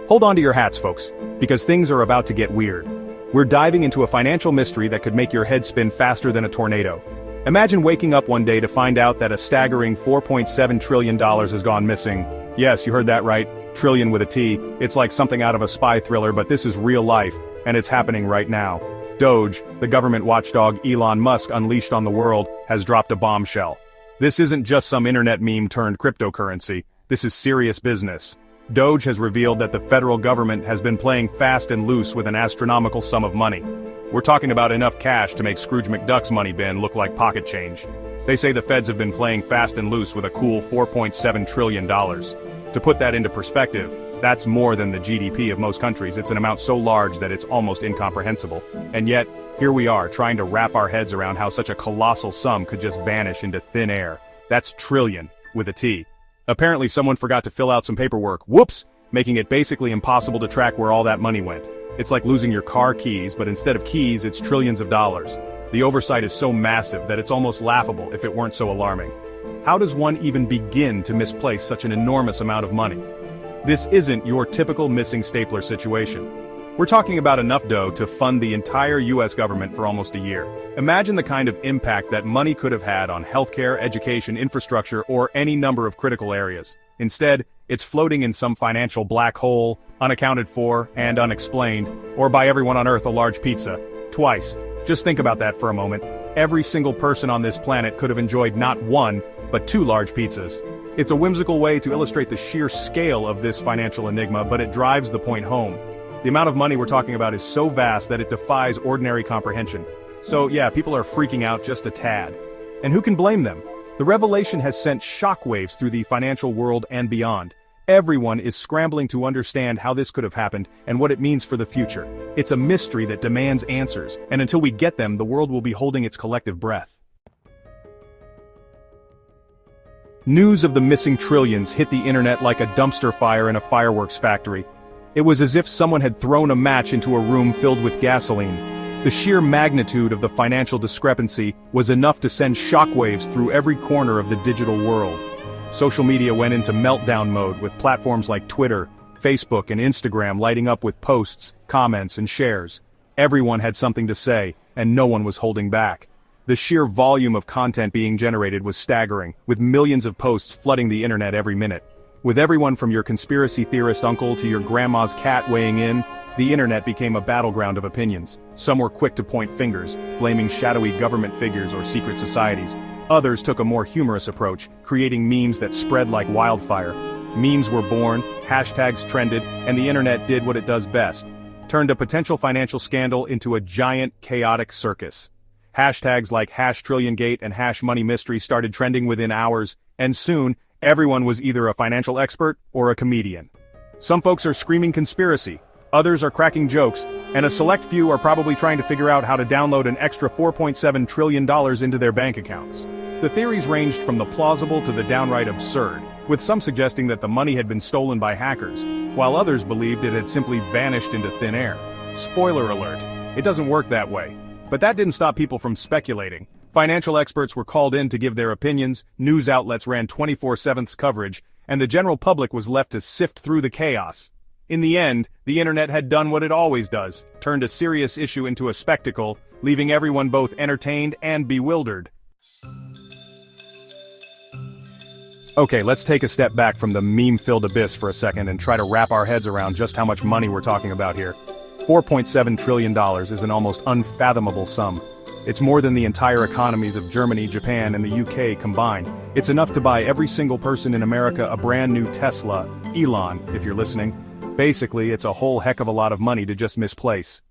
Hold on to your hats, folks, because things are about to get weird. We're diving into a financial mystery that could make your head spin faster than a tornado. Imagine waking up one day to find out that a staggering $4.7 trillion has gone missing. Yes, you heard that right, trillion with a T. It's like something out of a spy thriller, but this is real life, and it's happening right now. DOGE, the government watchdog Elon Musk unleashed on the world, has dropped a bombshell. This isn't just some internet meme turned cryptocurrency. This is serious business. DOGE has revealed that the federal government has been playing fast and loose with an astronomical sum of money. We're talking about enough cash to make Scrooge McDuck's money bin look like pocket change. They say the feds have been playing fast and loose with a cool $4.7 trillion. To put that into perspective, that's more than the GDP of most countries. It's an amount so large that it's almost incomprehensible. And yet, here we are trying to wrap our heads around how such a colossal sum could just vanish into thin air. That's trillion, with a T. Apparently someone forgot to fill out some paperwork, whoops, making it basically impossible to track where all that money went. It's like losing your car keys, but instead of keys, it's trillions of dollars. The oversight is so massive that it's almost laughable if it weren't so alarming. How does one even begin to misplace such an enormous amount of money? This isn't your typical missing stapler situation. We're talking about enough dough to fund the entire US government for almost a year. Imagine the kind of impact that money could have had on healthcare, education, infrastructure, or any number of critical areas. Instead, it's floating in some financial black hole, unaccounted for and unexplained, or by everyone on Earth a large pizza. Twice. Just think about that for a moment. Every single person on this planet could have enjoyed not one, but two large pizzas. It's a whimsical way to illustrate the sheer scale of this financial enigma, but it drives the point home. The amount of money we're talking about is so vast that it defies ordinary comprehension. So yeah, people are freaking out just a tad. And who can blame them? The revelation has sent shockwaves through the financial world and beyond. Everyone is scrambling to understand how this could have happened and what it means for the future. It's a mystery that demands answers, and until we get them, the world will be holding its collective breath. News of the missing trillions hit the internet like a dumpster fire in a fireworks factory. It was as if someone had thrown a match into a room filled with gasoline. The sheer magnitude of the financial discrepancy was enough to send shockwaves through every corner of the digital world. Social media went into meltdown mode with platforms like Twitter, Facebook, and Instagram lighting up with posts, comments, and shares. Everyone had something to say, and no one was holding back. The sheer volume of content being generated was staggering, with millions of posts flooding the internet every minute. With everyone from your conspiracy theorist uncle to your grandma's cat weighing in, the internet became a battleground of opinions. Some were quick to point fingers, blaming shadowy government figures or secret societies. Others took a more humorous approach, creating memes that spread like wildfire. Memes were born, hashtags trended, and the internet did what it does best: turned a potential financial scandal into a giant, chaotic circus. Hashtags like #TrillionGate and #MoneyMystery started trending within hours, and soon, everyone was either a financial expert or a comedian. Some folks are screaming conspiracy, others are cracking jokes, and a select few are probably trying to figure out how to download an extra $4.7 trillion into their bank accounts. The theories ranged from the plausible to the downright absurd, with some suggesting that the money had been stolen by hackers, while others believed it had simply vanished into thin air. Spoiler alert, it doesn't work that way. But that didn't stop people from speculating. Financial experts were called in to give their opinions, news outlets ran 24/7 coverage, and the general public was left to sift through the chaos. In the end, the internet had done what it always does, turned a serious issue into a spectacle, leaving everyone both entertained and bewildered. Okay, let's take a step back from the meme-filled abyss for a second and try to wrap our heads around just how much money we're talking about here. $4.7 trillion is an almost unfathomable sum. It's more than the entire economies of Germany, Japan, and the UK combined. It's enough to buy every single person in America a brand new Tesla. Elon, if you're listening. Basically, it's a whole heck of a lot of money to just misplace.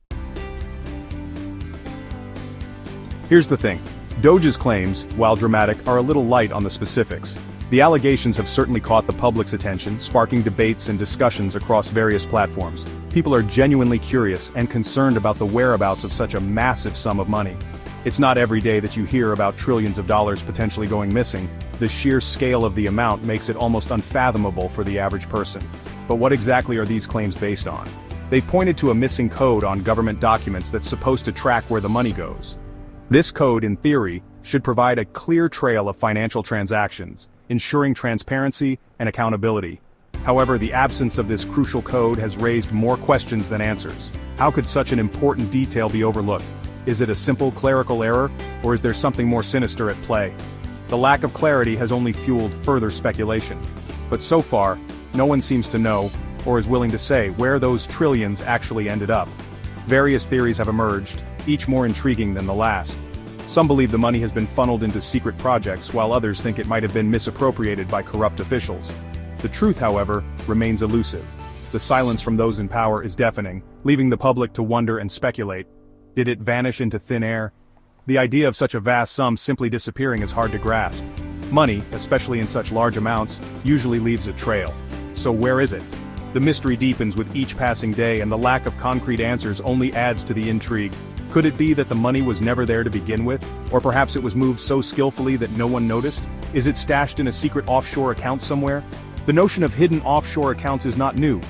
Here's the thing. DOGE's claims, while dramatic, are a little light on the specifics. The allegations have certainly caught the public's attention, sparking debates and discussions across various platforms. People are genuinely curious and concerned about the whereabouts of such a massive sum of money. It's not every day that you hear about trillions of dollars potentially going missing. The sheer scale of the amount makes it almost unfathomable for the average person. But what exactly are these claims based on? They pointed to a missing code on government documents that's supposed to track where the money goes. This code, in theory, should provide a clear trail of financial transactions, ensuring transparency and accountability. However, the absence of this crucial code has raised more questions than answers. How could such an important detail be overlooked? Is it a simple clerical error, or is there something more sinister at play? The lack of clarity has only fueled further speculation. But so far, no one seems to know, or is willing to say, where those trillions actually ended up. Various theories have emerged, each more intriguing than the last. Some believe the money has been funneled into secret projects, while others think it might have been misappropriated by corrupt officials. The truth, however, remains elusive. The silence from those in power is deafening, leaving the public to wonder and speculate. Did it vanish into thin air? The idea of such a vast sum simply disappearing is hard to grasp. Money, especially in such large amounts, usually leaves a trail. So where is it? The mystery deepens with each passing day, and the lack of concrete answers only adds to the intrigue. Could it be that the money was never there to begin with? Or perhaps it was moved so skillfully that no one noticed? Is it stashed in a secret offshore account somewhere? The notion of hidden offshore accounts is not new.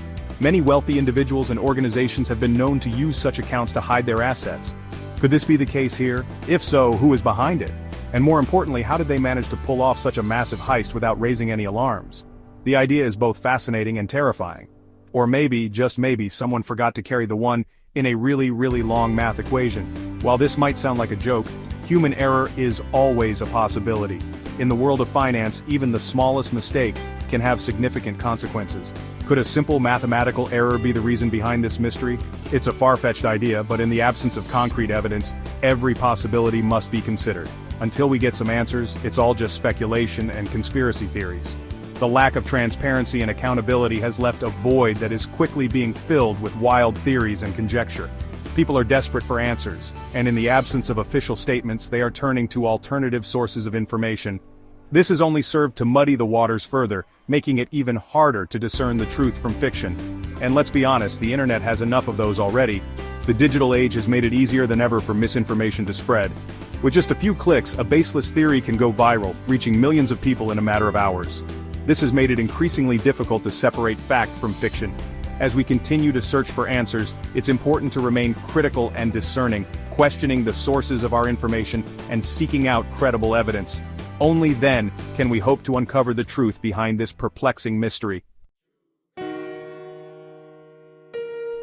Many wealthy individuals and organizations have been known to use such accounts to hide their assets. Could this be the case here? If so, who is behind it? And more importantly, how did they manage to pull off such a massive heist without raising any alarms? The idea is both fascinating and terrifying. Or maybe, just maybe, someone forgot to carry the one in a really long math equation. While this might sound like a joke, human error is always a possibility. In the world of finance, even the smallest mistake can have significant consequences. Could a simple mathematical error be the reason behind this mystery? It's a far-fetched idea, but in the absence of concrete evidence, every possibility must be considered. Until we get some answers, it's all just speculation and conspiracy theories. The lack of transparency and accountability has left a void that is quickly being filled with wild theories and conjecture. People are desperate for answers, and in the absence of official statements, they are turning to alternative sources of information. This has only served to muddy the waters further, making it even harder to discern the truth from fiction. And let's be honest, the internet has enough of those already. The digital age has made it easier than ever for misinformation to spread. With just a few clicks, a baseless theory can go viral, reaching millions of people in a matter of hours. This has made it increasingly difficult to separate fact from fiction. As we continue to search for answers, it's important to remain critical and discerning, questioning the sources of our information and seeking out credible evidence. Only then can we hope to uncover the truth behind this perplexing mystery.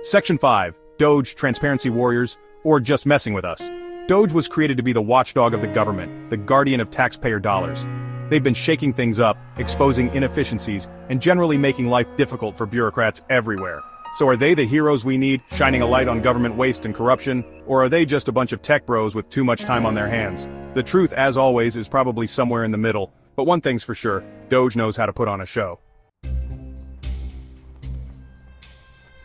Section 5. DOGE, Transparency Warriors, or just messing with us. DOGE was created to be the watchdog of the government, the guardian of taxpayer dollars. They've been shaking things up, exposing inefficiencies, and generally making life difficult for bureaucrats everywhere. So are they the heroes we need, shining a light on government waste and corruption, or are they just a bunch of tech bros with too much time on their hands? The truth, as always, is probably somewhere in the middle, but one thing's for sure, DOGE knows how to put on a show.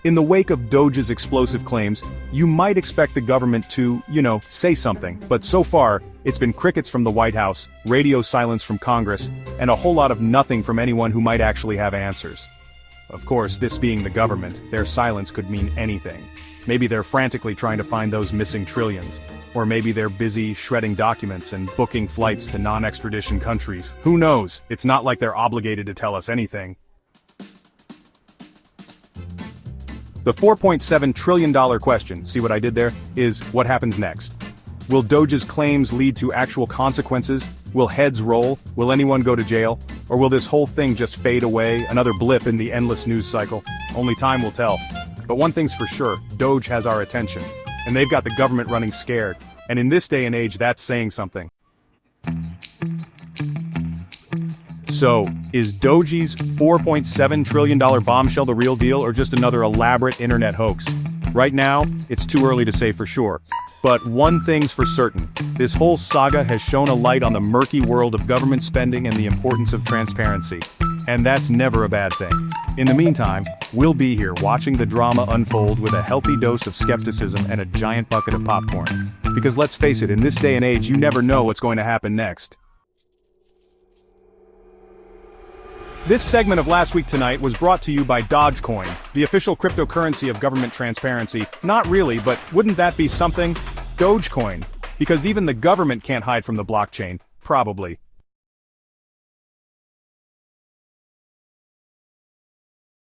In the wake of DOGE's explosive claims, you might expect the government to, say something, but so far, it's been crickets from the White House, radio silence from Congress, and a whole lot of nothing from anyone who might actually have answers. Of course, this being the government, their silence could mean anything. Maybe they're frantically trying to find those missing trillions. Or maybe they're busy shredding documents and booking flights to non-extradition countries. Who knows? It's not like they're obligated to tell us anything. The $4.7 trillion question, see what I did there, is what happens next? Will DOGE's claims lead to actual consequences? Will heads roll? Will anyone go to jail? Or will this whole thing just fade away, another blip in the endless news cycle? Only time will tell. But one thing's for sure, DOGE has our attention. And they've got the government running scared. And in this day and age, that's saying something. So, is DOGE's $4.7 trillion bombshell the real deal or just another elaborate internet hoax? Right now, it's too early to say for sure. But one thing's for certain, this whole saga has shone a light on the murky world of government spending and the importance of transparency. And that's never a bad thing. In the meantime, we'll be here watching the drama unfold with a healthy dose of skepticism and a giant bucket of popcorn. Because let's face it, in this day and age, you never know what's going to happen next. This segment of Last Week Tonight was brought to you by Dogecoin, the official cryptocurrency of government transparency. Not really, but wouldn't that be something? Dogecoin. Because even the government can't hide from the blockchain. Probably.